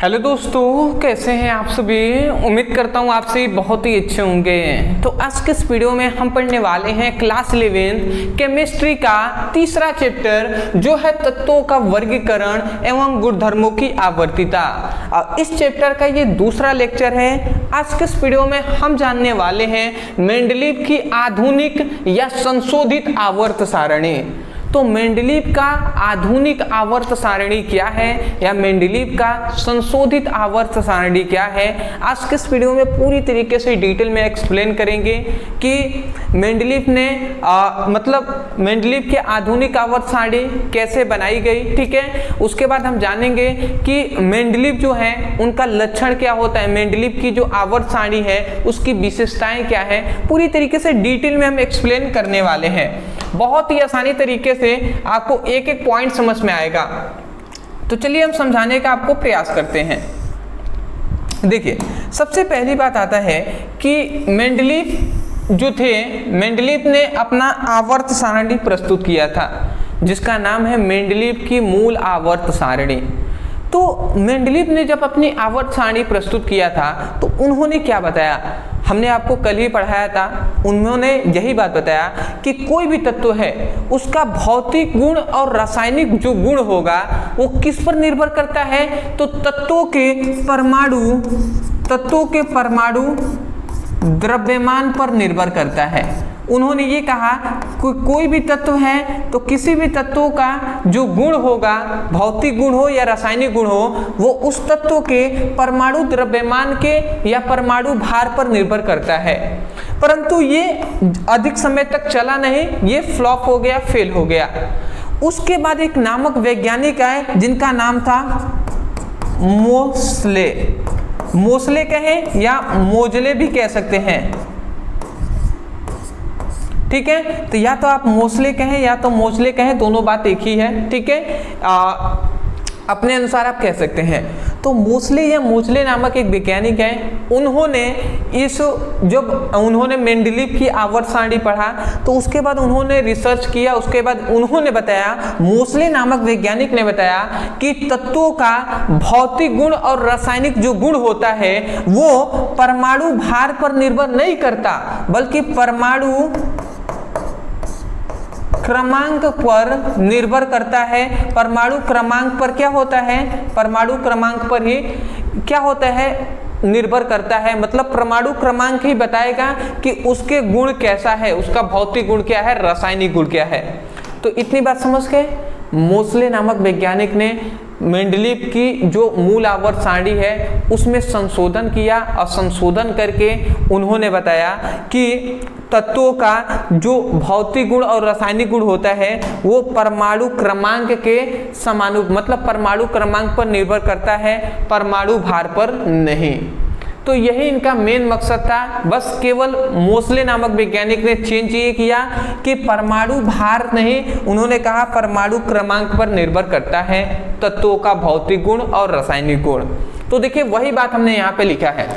Hello दोस्तों, कैसे हैं आप सभी। उम्मीद करता हूँ आप सभी बहुत ही अच्छे होंगे। तो आज के इस वीडियो में हम पढ़ने वाले हैं क्लास 11 केमिस्ट्री का तीसरा चैप्टर, जो है तत्वों का वर्गीकरण एवं गुणधर्मों की आवर्तिता। और इस चैप्टर का ये दूसरा लेक्चर है। आज के इस वीडियो में हम जानने वाले हैं मेंडलीव की आधुनिक या संशोधित आवर्त सारणी। तो मेंडलीव का आधुनिक आवर्त सारणी क्या है या मेंडलीव का संशोधित आवर्त सारणी क्या है, आज के इस वीडियो में पूरी तरीके से डिटेल में एक्सप्लेन करेंगे कि मेंडलीव ने मेंडलीव की आधुनिक आवर्त सारणी कैसे बनाई गई। ठीक है, उसके बाद हम जानेंगे कि मेंडलीव जो है उनका लक्षण क्या होता है, मेंडलीव की जो आवर्त सारणी है उसकी विशेषताएं क्या है, पूरी तरीके से डिटेल में हम एक्सप्लेन करने वाले हैं। बहुत ही आसानी तरीके से आपको एक एक पॉइंट समझ में आएगा। तो चलिए हम समझाने का आपको प्रयास करते हैं। देखिए, सबसे पहली बात आता है कि मेंडलीव जो थे, मेंडलीव ने अपना आवर्त सारणी प्रस्तुत किया था जिसका नाम है मेंडलीव की मूल आवर्त सारणी। तो मेंडलीव ने जब अपनी आवर्त सारणी प्रस्तुत किया था तो उन्होंने क्या बताया, हमने आपको कल ही पढ़ाया था। उन्होंने यही बात बताया कि कोई भी तत्व है उसका भौतिक गुण और रासायनिक जो गुण होगा वो किस पर निर्भर करता है, तो तत्वों के परमाणु द्रव्यमान पर निर्भर करता है। उन्होंने ये कहा कोई भी तत्व है तो किसी भी तत्वों का जो गुण होगा, भौतिक गुण हो या रासायनिक गुण हो, वो उस तत्व के परमाणु द्रव्यमान के या परमाणु भार पर निर्भर करता है। परंतु ये अधिक समय तक चला नहीं, ये फ्लॉप हो गया, फेल हो गया। उसके बाद एक नामक वैज्ञानिक आए जिनका नाम था मोसले कहें या मोजले भी कह सकते हैं। ठीक है, तो या तो आप मोसले कहें या तो मोजले कहें, दोनों बात एक ही है। ठीक है, अपने अनुसार आप कह सकते हैं। तो मोसले या मोजले नामक एक वैज्ञानिक हैं। उन्होंने मेंडलीव की आवर्त सारणी पढ़ा तो उसके बाद उन्होंने रिसर्च किया। उसके बाद उन्होंने बताया, मोसले नामक वैज्ञानिक ने बताया कि तत्वों का भौतिक गुण और रासायनिक जो गुण होता है वो परमाणु भार पर निर्भर नहीं करता, बल्कि परमाणु क्रमांक पर निर्भर करता है। परमाणु क्रमांक पर क्या होता है, परमाणु क्रमांक पर ही क्या होता है, निर्भर करता है। मतलब परमाणु क्रमांक ही बताएगा कि उसके गुण कैसा है, उसका भौतिक गुण क्या है, रासायनिक गुण क्या है। तो इतनी बात समझ गए। मोसले नामक वैज्ञानिक ने मेंडलीव की जो मूल आवर्त सारणी है उसमें संशोधन किया और संशोधन करके उन्होंने बताया कि तत्वों का जो भौतिक गुण और रासायनिक गुण होता है वो परमाणु क्रमांक के मतलब परमाणु क्रमांक पर निर्भर करता है, परमाणु भार पर नहीं। तो यही इनका मेन मकसद था। बस केवल मोसले नामक वैज्ञानिक ने चेंज ये किया कि परमाणु भार नहीं, उन्होंने कहा परमाणु क्रमांक पर निर्भर करता है तत्वों का भौतिक गुण और रासायनिक गुण। तो देखिए, वही बात हमने यहाँ पे लिखा है।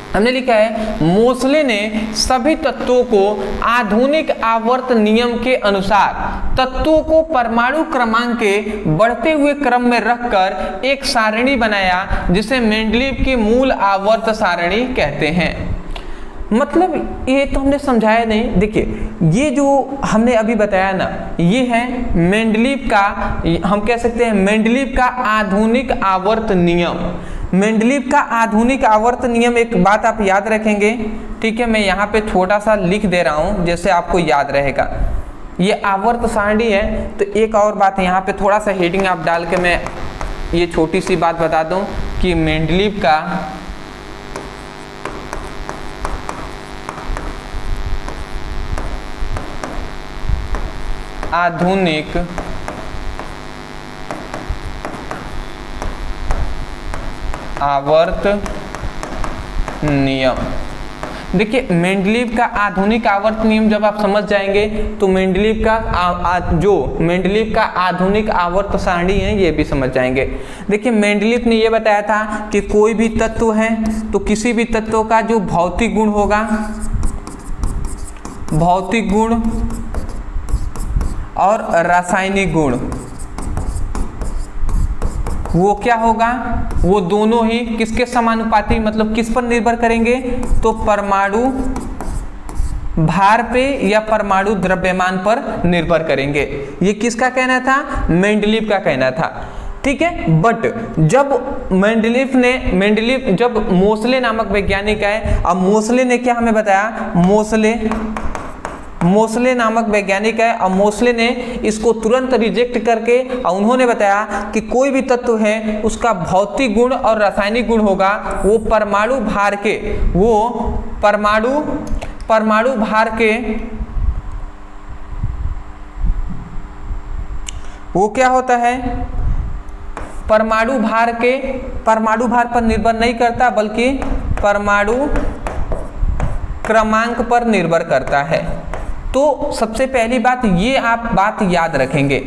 हमने लिखा है, मोसले ने सभी तत्वों को आधुनिक आवर्त नियम के अनुसार तत्वों को परमाणु क्रमांक के बढ़ते हुए क्रम में रखकर एक सारणी बनाया जिसे मेंडलीव की मूल आवर्त सारणी कहते हैं। मतलब ये तो हमने समझाया नहीं। देखिए, ये जो हमने अभी बताया ना, ये है मेंडलीव का, हम कह सकते हैं मेंडलीव का आधुनिक आवर्त नियम। मेंडलीव का आधुनिक आवर्त नियम, एक बात आप याद रखेंगे। ठीक है, मैं यहाँ पे छोटा सा लिख दे रहा हूँ जैसे आपको याद रहेगा। ये आवर्त सारणी है। तो एक और बात यहाँ पे थोड़ा सा हेडिंग आप डाल के मैं ये छोटी सी बात बता दूँ कि मेंडलीव का आधुनिक आवर्त नियम। देखिए, मेंडलीव का आधुनिक आवर्त नियम जब आप समझ जाएंगे तो मेंडलीव का आधुनिक आवर्त सारणी है ये भी समझ जाएंगे। देखिए, मेंडलीव ने ये बताया था कि कोई भी तत्व है तो किसी भी तत्व का जो भौतिक गुण होगा, भौतिक गुण और रासायनिक गुण, वो क्या होगा, वो दोनों ही किसके समानुपाती, मतलब किस पर निर्भर करेंगे, तो परमाणु भार पे या परमाणु द्रव्यमान पर निर्भर करेंगे। ये किसका कहना था, मेंडलीव का कहना था, ठीक है। बट जब मेंडलीव जब मोसले नामक वैज्ञानिक आए, अब मोसले ने क्या हमें बताया, मोसले नामक वैज्ञानिक है, और मोसले ने इसको तुरंत रिजेक्ट करके और उन्होंने बताया कि कोई भी तत्व है उसका भौतिक गुण और रासायनिक गुण होगा वो परमाणु भार के, वो परमाणु भार के, वो क्या होता है, परमाणु भार पर निर्भर नहीं करता बल्कि परमाणु क्रमांक पर निर्भर करता है। तो सबसे पहली बात ये आप बात याद रखेंगे।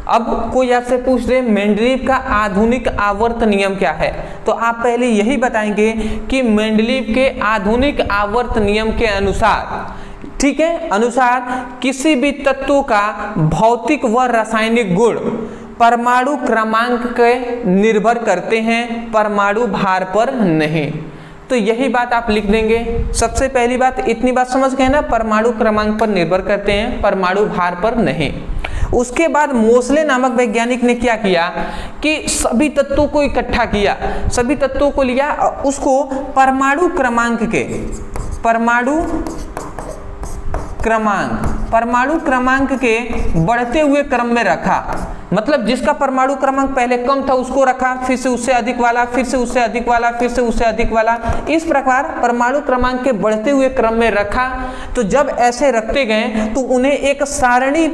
अब कोई आपसे पूछ दे मेंडलीव का आधुनिक आवर्त नियम क्या है, तो आप पहले यही बताएंगे कि मेंडलीव के आधुनिक आवर्त नियम के अनुसार, ठीक है, अनुसार किसी भी तत्व का भौतिक व रासायनिक गुण परमाणु क्रमांक के निर्भर करते हैं, परमाणु भार पर नहीं। तो यही बात आप लिख देंगे। सबसे पहली बात इतनी बात समझ गए ना, परमाणु क्रमांक पर निर्भर करते हैं, परमाणु भार पर नहीं। उसके बाद मोसले नामक वैज्ञानिक ने क्या किया कि सभी तत्वों को इकट्ठा किया, सभी तत्वों को लिया और उसको परमाणु क्रमांक के बढ़ते हुए क्रम में रखा। मतलब जिसका परमाणु क्रमांक पहले कम था उसको रखा, फिर से उससे अधिक वाला, फिर से उससे अधिक वाला, फिर से उससे अधिक वाला, इस प्रकार परमाणु क्रमांक के बढ़ते हुए क्रम में रखा। तो जब ऐसे रखते गए तो उन्हें एक सारणी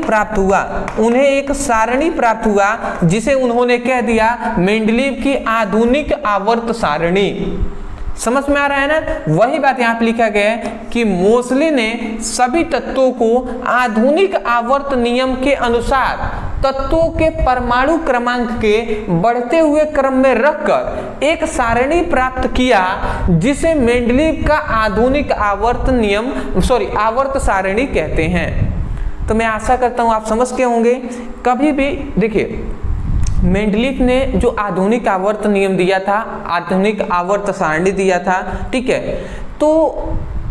प्राप्त हुआ, जिसे उन्होंने कह दिया मेंडलीव की आधुनिक आवर्त सारणी। समझ में आ रहा है ना, वही बात यहाँ पे लिखा गया है कि मोसले ने सभी तत्वों को आधुनिक आवर्त नियम के अनुसार तत्वों के परमाणु क्रमांक के बढ़ते हुए क्रम में रखकर एक सारणी प्राप्त किया, जिसे मेंडलीव का आधुनिक आवर्त सारणी कहते हैं। तो मैं आशा करता हूं आप समझ के होंगे। कभी भी देखिए मेंडलीव ने जो आधुनिक आवर्त नियम दिया था, आधुनिक आवर्त सारणी दिया था, ठीक है, तो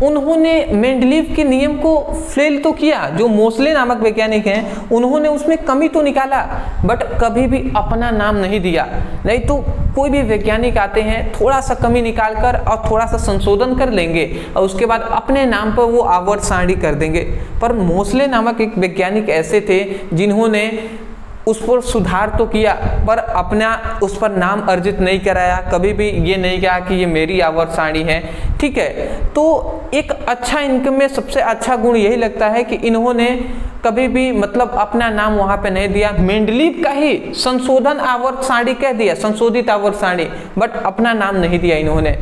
उन्होंने मेंडलीव के नियम को फेल तो किया। जो मोसले नामक वैज्ञानिक हैं उन्होंने उसमें कमी तो निकाला, बट कभी भी अपना नाम नहीं दिया। नहीं तो कोई भी वैज्ञानिक आते हैं थोड़ा सा कमी निकालकर और थोड़ा सा संशोधन कर लेंगे और उसके बाद अपने नाम पर वो आवर्त सारणी कर देंगे। पर मोसले नामक एक वैज्ञानिक ऐसे थे जिन्होंने उस पर सुधार तो किया पर अपना उस पर नाम अर्जित नहीं कराया, कभी भी ये नहीं कहा कि ये मेरी आवर्त सारणी है, ठीक है। तो एक अच्छा इनकम में सबसे अच्छा गुण यही लगता है कि इन्होंने कभी भी मतलब अपना नाम वहाँ पे नहीं दिया, मेंडलीव का ही संशोधन आवर्त सारणी कह दिया, संशोधित आवर्त सारणी, बट अपना नाम नहीं दिया इन्होंने।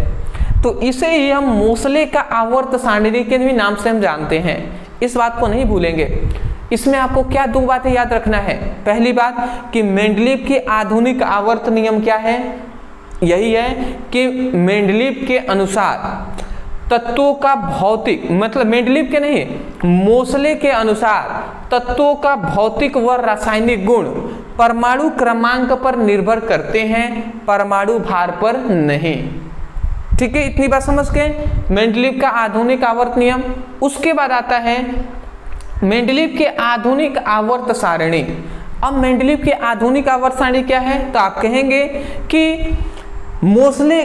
तो इसे ही हम मोसले का आवर्त सारणी के भी नाम से हम जानते हैं, इस बात को नहीं भूलेंगे। इसमें आपको क्या दो बातें याद रखना है। पहली बात कि मेंडलीव के आधुनिक आवर्त नियम क्या है, यही है कि मेंडलीव के अनुसार तत्वों का भौतिक, मतलब मेंडलीव के नहीं, मोसले के अनुसार तत्वों का भौतिक व रासायनिक गुण परमाणु क्रमांक पर निर्भर करते हैं, परमाणु भार पर नहीं। ठीक है, इतनी बात समझ गए मेंडलीव का आधुनिक आवर्त नियम। उसके बाद आता है मेंडलीव के आधुनिक आवर्त सारणी। अब मेंडलीव के आधुनिक आवर्त सारणी क्या है, तो आप कहेंगे कि मोसले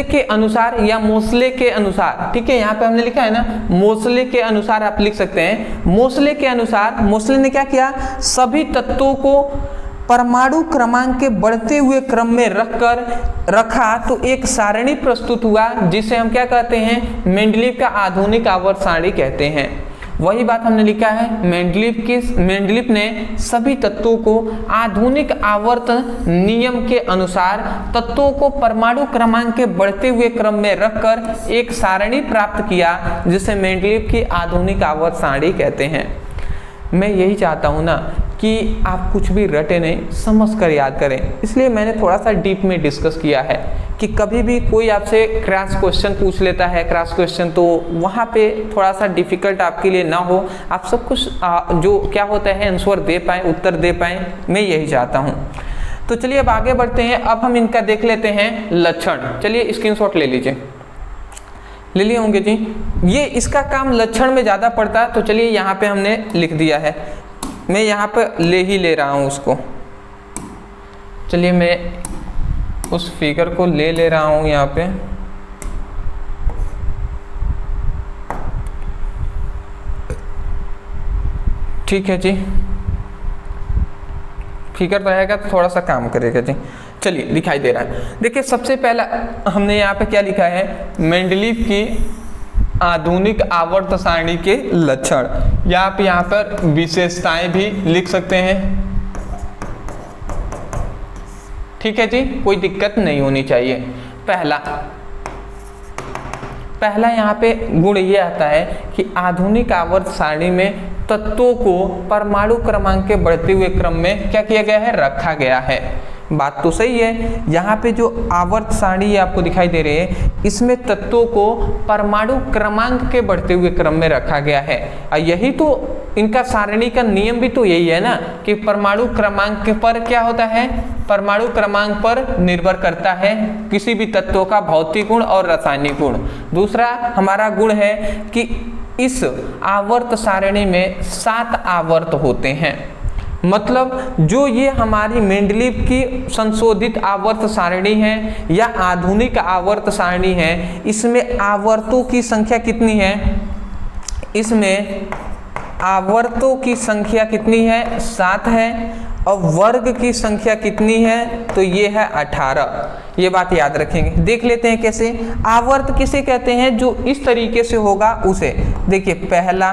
के अनुसार या मोसले के अनुसार, ठीक है, यहाँ पे हमने लिखा है ना मोसले के अनुसार, आप लिख सकते हैं मोसले के अनुसार। मोसले ने क्या किया, सभी तत्वों को परमाणु क्रमांक के बढ़ते हुए क्रम में रखा तो एक सारणी प्रस्तुत हुआ, जिसे हम क्या कहते हैं, मेंडलीव का आधुनिक आवर्त सारणी कहते हैं। वही बात हमने लिखा है, मेंडलीव ने सभी तत्वों को आधुनिक आवर्त नियम के अनुसार तत्वों को परमाणु क्रमांक के बढ़ते हुए क्रम में रखकर एक सारणी प्राप्त किया, जिसे मेंडलीव की आधुनिक आवर्त सारणी कहते हैं। मैं यही चाहता हूँ ना कि आप कुछ भी रटे नहीं, समझ कर याद करें, इसलिए मैंने थोड़ा सा डीप में डिस्कस किया है कि कभी भी कोई आपसे क्रॉस क्वेश्चन पूछ लेता है, क्रॉस क्वेश्चन, तो वहाँ पे थोड़ा सा डिफिकल्ट आपके लिए ना हो, आप सब कुछ जो क्या होता है आंसर दे पाएँ, उत्तर दे पाएँ, मैं यही चाहता हूँ। तो चलिए अब आगे बढ़ते हैं। अब हम इनका देख लेते हैं लक्षण। चलिए स्क्रीनशॉट ले लीजिए, ले लिए होंगे जी। ये इसका काम लक्षण में ज़्यादा पड़ता है, तो चलिए यहाँ पे हमने लिख दिया है, मैं यहाँ पे ले रहा हूँ उसको। चलिए मैं उस फिगर को ले रहा हूँ यहाँ पे। ठीक है जी, फिगर रहेगा तो थोड़ा सा काम करेगा जी। चलिए दिखाई दे रहा है, देखिए सबसे पहला हमने यहाँ पे क्या लिखा है, मेंडलीव की आधुनिक आवर्त सारणी के लक्षण, या आप यहाँ पर विशेषताएं भी लिख सकते हैं। ठीक है जी, कोई दिक्कत नहीं होनी चाहिए। पहला यहाँ पे गुण ये आता है कि आधुनिक आवर्त सारणी में तत्वों को परमाणु क्रमांक के बढ़ते हुए क्रम में क्या किया गया है, रखा गया है। बात तो सही है। यहाँ पे जो आवर्त सारणी आपको दिखाई दे रही है, इसमें तत्वों को परमाणु क्रमांक के बढ़ते हुए क्रम में रखा गया है। और यही तो इनका सारणी का नियम भी तो यही है ना, कि परमाणु क्रमांक पर क्या होता है, परमाणु क्रमांक पर निर्भर करता है किसी भी तत्वों का भौतिक गुण और रासायनिक गुण। दूसरा हमारा गुण है कि इस आवर्त सारणी में 7 आवर्त होते हैं। मतलब जो ये हमारी मेंडलीव की संशोधित आवर्त सारणी है या आधुनिक आवर्त सारणी है, इसमें आवर्तों की संख्या कितनी है, इसमें आवर्तों की संख्या कितनी है, 7 है। और वर्ग की संख्या कितनी है, तो ये है 18। ये बात याद रखेंगे। देख लेते हैं कैसे। आवर्त किसे कहते हैं, जो इस तरीके से होगा उसे। देखिए पहला,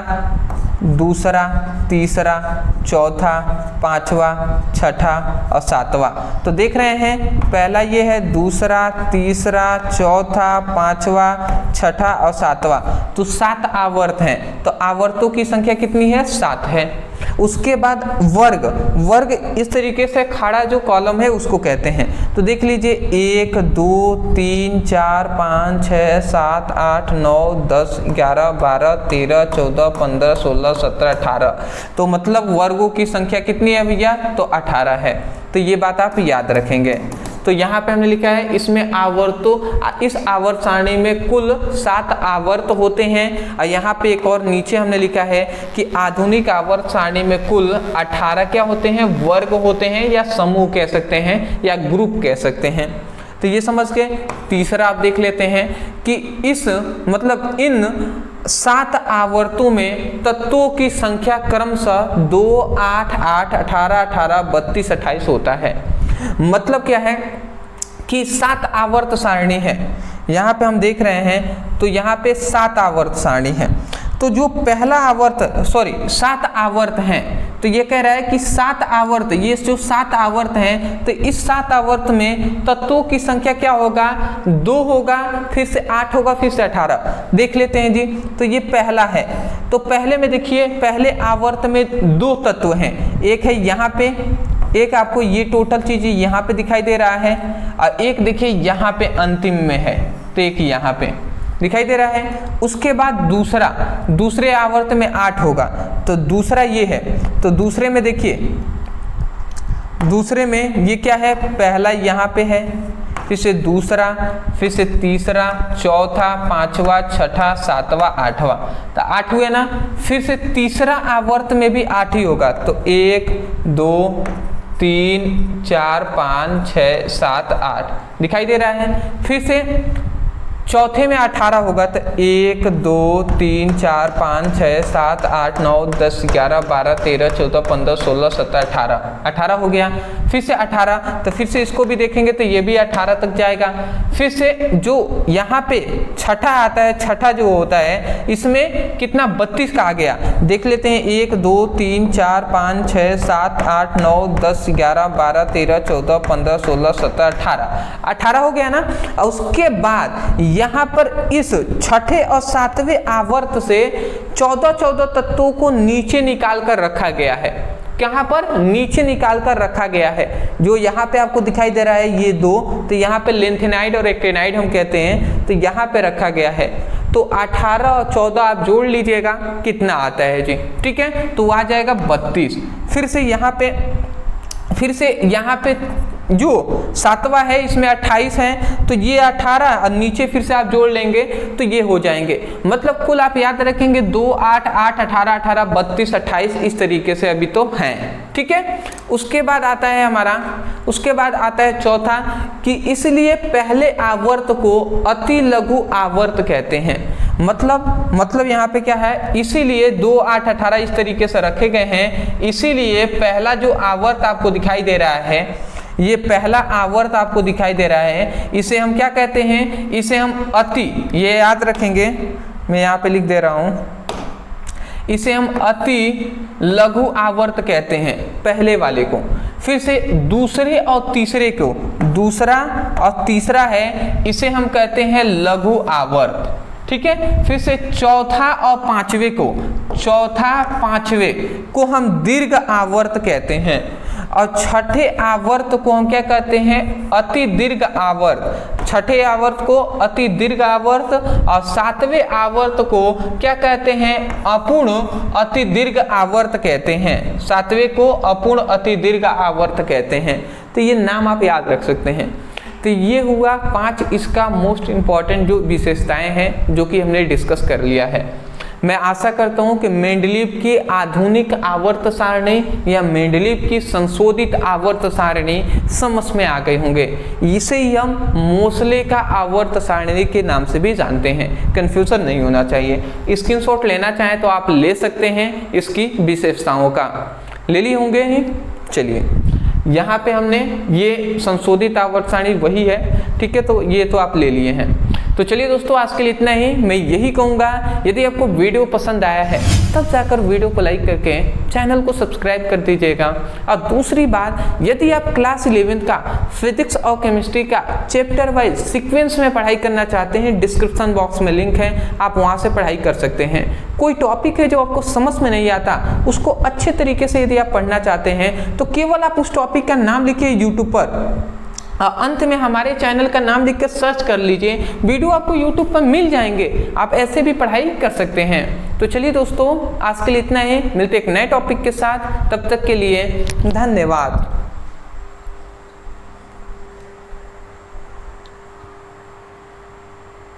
दूसरा, तीसरा, चौथा, पांचवा, छठा और सातवां। तो देख रहे हैं पहला ये है, दूसरा, तीसरा, चौथा, पांचवा, छठा और सातवां। तो 7 आवर्त हैं। तो आवर्तों की संख्या कितनी है, 7 है। उसके बाद वर्ग इस तरीके से खड़ा जो कॉलम है उसको कहते हैं। तो देख लीजिए 1 2 3 4 5 6 7 8 9 10 11 12 13 14 15 16 17 18। तो मतलब वर्गों की संख्या कितनी है भैया, तो 18 है। तो ये बात आप याद रखेंगे। तो यहाँ पे हमने लिखा है इसमें इस आवर्त सारणी में कुल 7 आवर्त होते हैं। और यहाँ पे एक और नीचे हमने लिखा है कि आधुनिक आवर्त सारणी में कुल 18 क्या होते हैं, वर्ग होते हैं, या समूह कह सकते हैं, या ग्रुप कह सकते हैं। तो ये समझ के तीसरा आप देख लेते हैं कि इन 7 आवर्तों में तत्वों की संख्या क्रमशः 2 8 8 18 18 32 28 होता है। मतलब क्या है कि 7 आवर्त सारणी है। यहाँ पे हम देख रहे हैं, तो यहाँ पे 7 आवर्त सारणी है। तो जो पहला 7 आवर्त हैं। तो ये कह रहा है कि 7 आवर्त, ये जो 7 आवर्त हैं, तो इस 7 आवर्त में तत्वों की संख्या क्या होगा, 2 होगा, फिर से 8 होगा, फिर से 18। देख लेते हैं जी। तो ये पहला है। तो पहले में देखिए, पहले आवर्त में 2 तत्व हैं। एक है यहाँ पे, एक आपको ये टोटल चीज यहाँ पे दिखाई दे रहा है, और एक देखिए यहाँ पे अंतिम में है, तो एक यहाँ पे दिखाई दे रहा है। उसके बाद दूसरे आवर्त में 8 होगा। तो दूसरा ये है। तो दूसरे में देखिए, दूसरे में ये क्या है, पहला यहाँ पे है, फिर से दूसरा, फिर से तीसरा, चौथा, पांचवा, छठा, सातवां, आठवां। तो 8 हुए ना। फिर से तीसरा आवर्त में भी 8 ही होगा। तो 1 2 3 4 5 6 7 8 दिखाई दे रहा है। फिर से चौथे में 18 होगा। तो 1 2 3 4 5 6 7 8 9 10 11 12 13 14 15 16 17 18 हो गया। फिर से 18। तो फिर से इसको भी देखेंगे तो ये भी 18 तक जाएगा। फिर से जो यहाँ पे छठा आता है, छठा जो होता है, इसमें कितना 32 का आ गया। देख लेते हैं 1 2 3 4 5 6 7 8 9 10 11 12 13 14 15 16 17 18 हो गया ना। और उसके बाद यहाँ पर इस छठे और सातवें आवर्त से 14 तत्वों को नीचे निकाल कर रखा गया है। कहाँ पर, नीचे निकाल कर रखा गया है। जो यहाँ पे आपको दिखाई दे रहा है ये 2, तो यहाँ पे लेंथेनाइड और एक्टिनाइड हम कहते हैं, तो यहाँ पे रखा गया है। तो 18 और 14 आप जोड़ लीजिएगा, कितना आता है जी, ठीक है, तो आ जाएगा 32। फिर से यहाँ पे जो सातवां है इसमें 28 है, तो ये 18 और नीचे फिर से आप जोड़ लेंगे तो ये हो जाएंगे। मतलब कुल आप याद रखेंगे 2, 8, 8, 18, 18, 32, 28 इस तरीके से अभी तो हैं। ठीक है, उसके बाद आता है हमारा, उसके बाद आता है चौथा कि इसलिए पहले आवर्त को अति लघु आवर्त कहते हैं। मतलब यहाँ पे क्या है, इसीलिए 2, 8, 18 इस तरीके से रखे गए हैं, इसीलिए पहला जो आवर्त आपको दिखाई दे रहा है, ये पहला आवर्त आपको दिखाई दे रहा है, इसे हम क्या कहते हैं, इसे हम अति, ये याद रखेंगे, मैं यहाँ पे लिख दे रहा हूँ, इसे हम अति लघु आवर्त कहते हैं पहले वाले को। फिर से दूसरे और तीसरे को, दूसरा और तीसरा है, इसे हम कहते हैं लघु आवर्त। ठीक है, फिर से चौथा और पांचवे को, चौथा पांचवे को हम दीर्घ आवर्त कहते हैं, और छठे आवर्त को हम क्या कहते हैं, अति दीर्घ आवर्त। छठे आवर्त को अति दीर्घ आवर्त, और सातवें आवर्त को क्या कहते हैं, अपूर्ण अति दीर्घ आवर्त कहते हैं। सातवें को अपूर्ण अति दीर्घ आवर्त कहते हैं। तो ये नाम आप याद रख सकते हैं। तो ये हुआ 5 इसका मोस्ट इम्पॉर्टेंट जो विशेषताएं हैं जो कि हमने डिस्कस कर लिया है। मैं आशा करता हूं कि मेंडलीव की आधुनिक आवर्त सारणी या मेंडलीव की संशोधित आवर्त सारणी समझ में आ गए होंगे। इसे ही हम मोसले का आवर्त सारणी के नाम से भी जानते हैं, कंफ्यूजन नहीं होना चाहिए। स्क्रीनशॉट लेना चाहें तो आप ले सकते हैं इसकी विशेषताओं का, ले लिए होंगे ही। चलिए, यहाँ पे हमने ये संशोधित आवर्त सारणी वही है, ठीक है, तो ये तो आप ले लिए हैं। तो चलिए दोस्तों, आज के लिए इतना ही। मैं यही कहूँगा, यदि आपको वीडियो पसंद आया है तब जाकर वीडियो को लाइक करके चैनल को सब्सक्राइब कर दीजिएगा। और दूसरी बात, यदि आप क्लास 11 का फिजिक्स और केमिस्ट्री का चैप्टर वाइज सीक्वेंस में पढ़ाई करना चाहते हैं, डिस्क्रिप्शन बॉक्स में लिंक है, आप वहाँ से पढ़ाई कर सकते हैं। कोई टॉपिक है जो आपको समझ में नहीं आता, उसको अच्छे तरीके से यदि आप पढ़ना चाहते हैं तो केवल आप उस टॉपिक का नाम लिखिए यूट्यूब पर, अंत में हमारे चैनल का नाम लिखकर सर्च कर लीजिए, वीडियो आपको यूट्यूब पर मिल जाएंगे, आप ऐसे भी पढ़ाई कर सकते हैं। तो चलिए दोस्तों, आज के लिए इतना ही, मिलते एक नए टॉपिक के साथ, तब तक के लिए धन्यवाद।